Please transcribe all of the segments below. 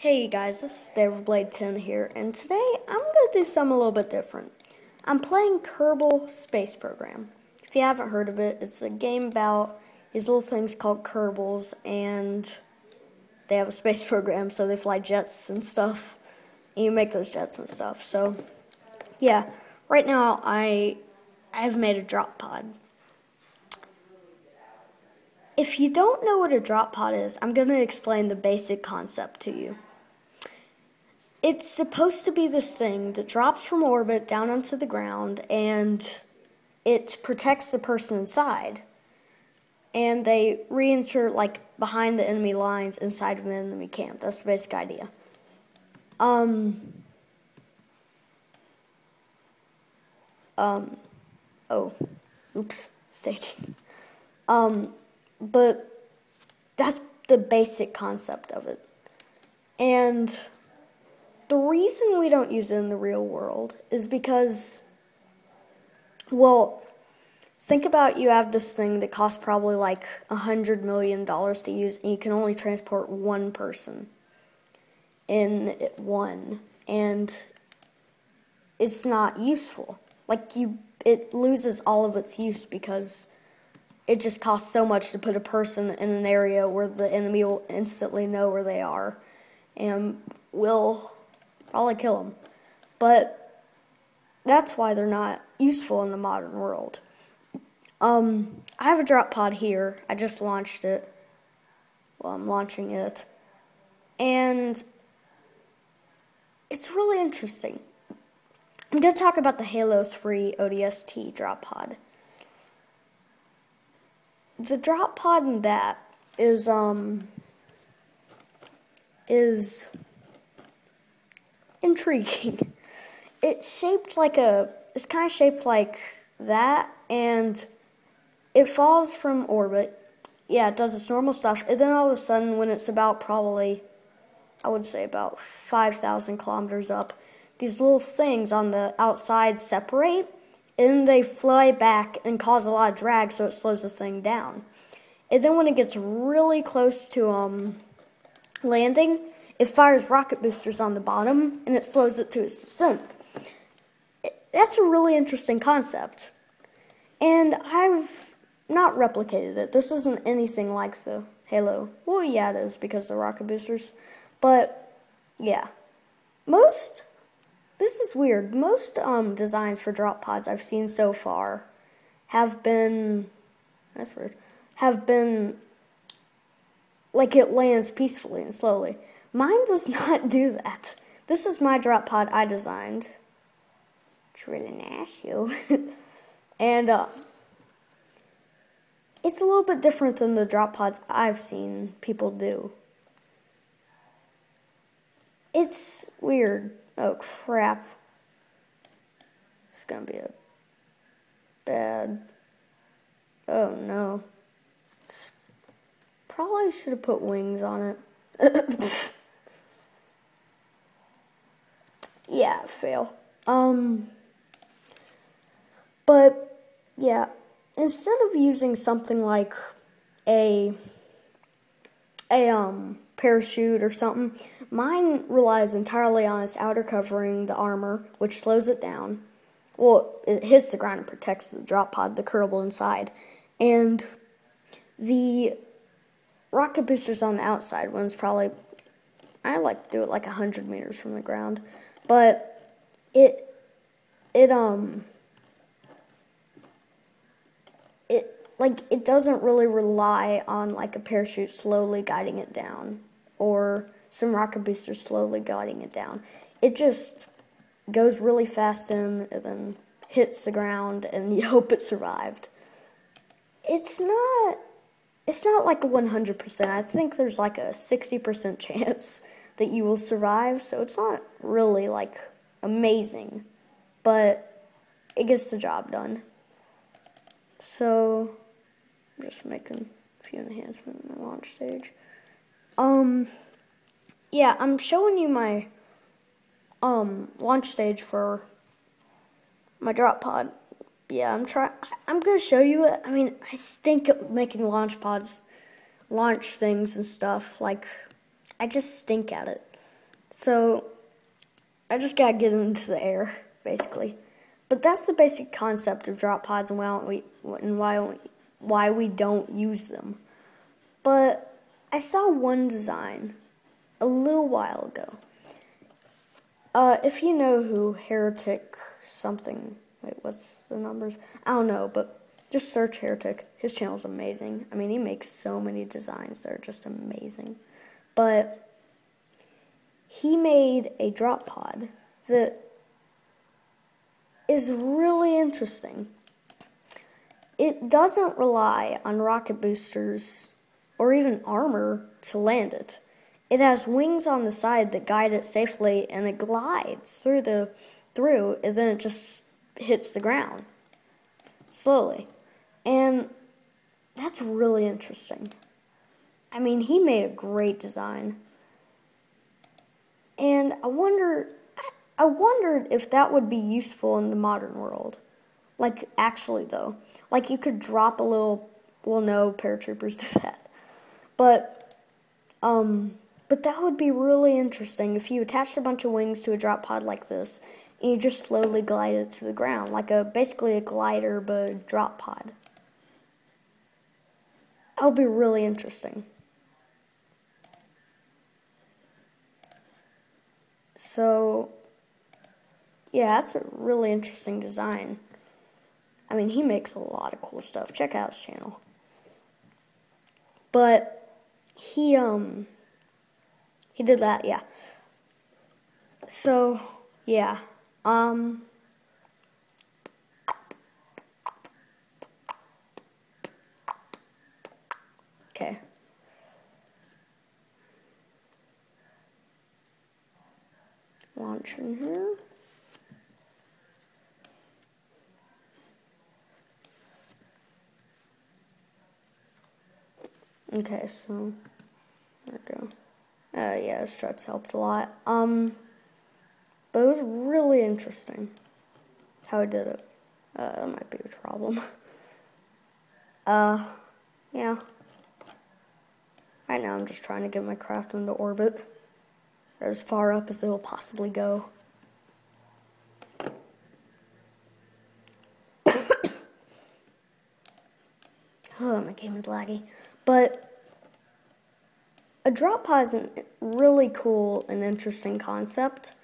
Hey guys, this is ep1 here, and today I'm going to do something a little bit different. I'm playing Kerbal Space Program. If you haven't heard of it, it's a game about these little things called Kerbals, and they have a space program, so they fly jets and stuff, and you make those jets and stuff. So, yeah, right now I've made a drop pod. If you don't know what a drop pod is, I'm going to explain the basic concept to you. It's supposed to be this thing that drops from orbit down onto the ground, and it protects the person inside. And they re-enter, like, behind the enemy lines inside of an enemy camp. That's the basic idea. Oops, staging. But that's the basic concept of it. And the reason we don't use it in the real world is because, well, think about you have this thing that costs probably like $100 million to use, and you can only transport one person in one, and it's not useful. It loses all of its use because it just costs so much to put a person in an area where the enemy will instantly know where they are and will probably kill them. But that's why they're not useful in the modern world. I have a drop pod here. I just launched it. Well, I'm launching it. And it's really interesting. I'm going to talk about the Halo 3 ODST drop pod. The drop pod in that is intriguing. It's kind of shaped like that, and it falls from orbit. Yeah, it does its normal stuff, and then all of a sudden, when it's about probably, I would say about 5,000 kilometers up, these little things on the outside separate, and they fly back and cause a lot of drag, so it slows the thing down. And then when it gets really close to landing, it fires rocket boosters on the bottom, and it slows it to its descent. That's a really interesting concept. And I've not replicated it. This isn't anything like the Halo. Well, yeah, it is because of the rocket boosters. But, yeah. This is weird. Most designs for drop pods I've seen so far have been, like it lands peacefully and slowly. Mine does not do that. This is my drop pod I designed. It's really nice, and it's a little bit different than the drop pods I've seen people do. It's weird. Oh, crap. It's gonna be a bad... Oh, no. Probably should have put wings on it. Yeah, fail. But, yeah, instead of using something like a parachute or something, mine relies entirely on its outer covering, the armor, which slows it down. Well, it hits the ground and protects the drop pod, the Kerbal inside. And the rocket boosters on the outside, one's probably, I like to do it like 100 meters from the ground. But it doesn't really rely on like a parachute slowly guiding it down or some rocket boosters slowly guiding it down. It just goes really fast in and then hits the ground and you hope it survived. It's not like 100%. I think there's like a 60% chance that you will survive, so it's not really like amazing, but it gets the job done. So I'm just making a few enhancements in my launch stage. Yeah, I'm showing you my launch stage for my drop pod. Yeah, I'm gonna show you it. I mean, I stink at making launch things and stuff. Like, I just stink at it. So I just gotta get into the air, basically. But that's the basic concept of drop pods and why we don't use them. But I saw one design a little while ago. If you know who Heretic something, wait, what's the numbers? I don't know, but just search Heretic. His channel's amazing. I mean, he makes so many designs that are just amazing. But he made a drop pod that is really interesting. It doesn't rely on rocket boosters or even armor to land it. It has wings on the side that guide it safely, and it glides through, and then it just hits the ground slowly. And that's really interesting. I mean, he made a great design. And I wondered if that would be useful in the modern world. Like, actually, though. Like, you could drop a little, well, no, paratroopers do that. But that would be really interesting if you attached a bunch of wings to a drop pod like this, and you just slowly glide it to the ground, like basically a glider, but a drop pod. That would be really interesting. So, yeah, that's a really interesting design. I mean, he makes a lot of cool stuff. Check out his channel. But he did that, yeah. So, yeah. Okay. Launch in here. Okay, so there we go. Yeah, struts helped a lot. But it was really interesting how I did it. That might be a problem. Yeah. Right now I'm just trying to get my craft into orbit. As far up as it will possibly go. Oh, my game is laggy. But a drop pod is a really cool and interesting concept.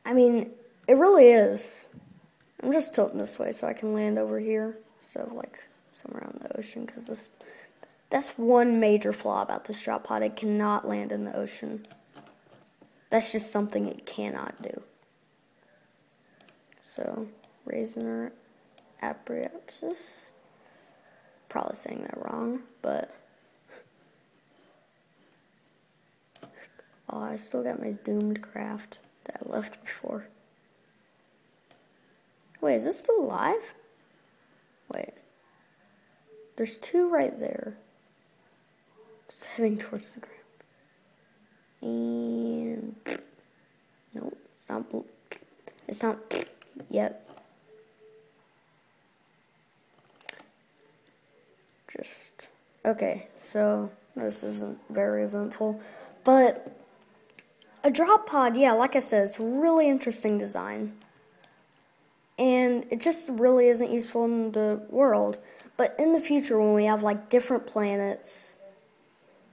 I mean, it really is. I'm just tilting this way so I can land over here instead of like somewhere on the ocean, because that's one major flaw about this drop pod. It cannot land in the ocean. That's just something it cannot do. So, Raisin Abriapsis. Probably saying that wrong, but oh, I still got my doomed craft that I left before. Wait, is this still alive? Wait. There's two right there. It's heading towards the ground. And nope, it's not blue. It's not yet. Just okay, so this isn't very eventful, but a drop pod, yeah, like I said, it's a really interesting design. And it just really isn't useful in the world. But in the future, when we have like different planets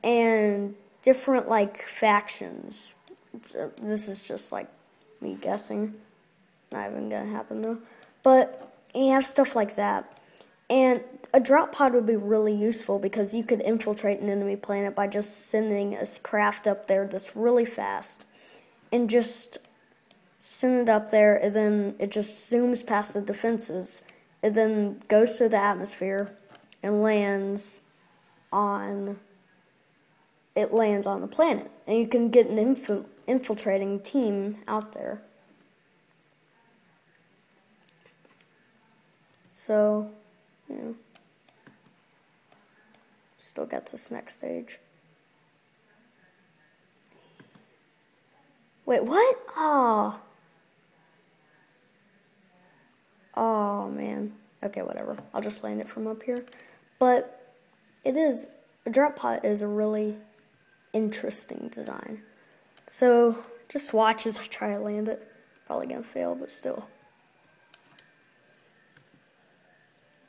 and different like factions, this is just like me guessing. Not even gonna happen though. But you have stuff like that. And a drop pod would be really useful because you could infiltrate an enemy planet by just sending a craft up there that's really fast. And just send it up there, and then it just zooms past the defenses. It then goes through the atmosphere and lands on the planet. And you can get an infiltrating team out there. So, you know, still got this next stage. Wait, what? Oh, man. Okay, whatever. I'll just land it from up here. But a drop pod is a really interesting design. So just watch as I try to land it. Probably gonna fail, but still.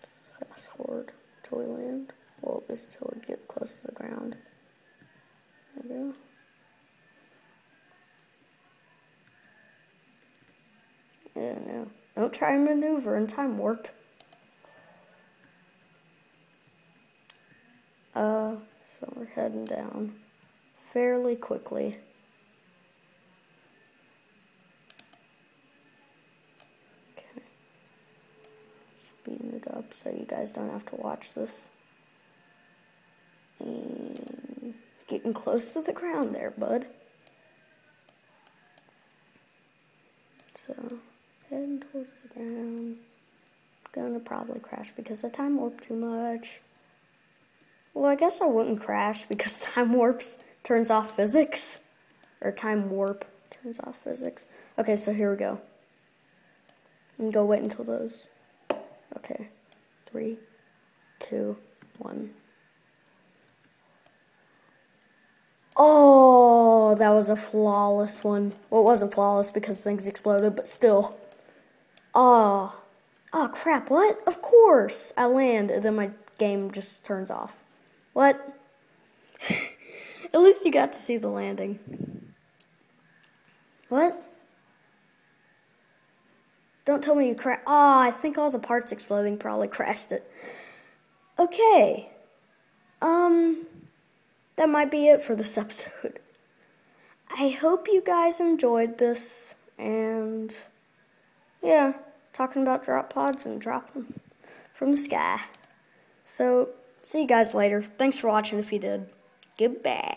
Fast forward till we land. Well, at least till we get close to the ground. There we go. Yeah, no. Don't try and maneuver in time warp. So we're heading down fairly quickly. Okay. Speeding it up so you guys don't have to watch this. And getting close to the ground there, bud. So, heading towards the ground. Gonna probably crash because I time warp too much. Well, I guess I wouldn't crash because time warps turns off physics. Or time warp turns off physics. Okay, so here we go. And go wait until those. Okay. 3, 2, 1. Oh, that was a flawless one. Well, it wasn't flawless because things exploded, but still. Oh crap, what? Of course. I land and then my game just turns off. What? At least you got to see the landing. What? Don't tell me you crashed. Oh, I think all the parts exploding probably crashed it. Okay. That might be it for this episode. I hope you guys enjoyed this. And, yeah, talking about drop pods and dropping from the sky. So, see you guys later. Thanks for watching if you did. Goodbye.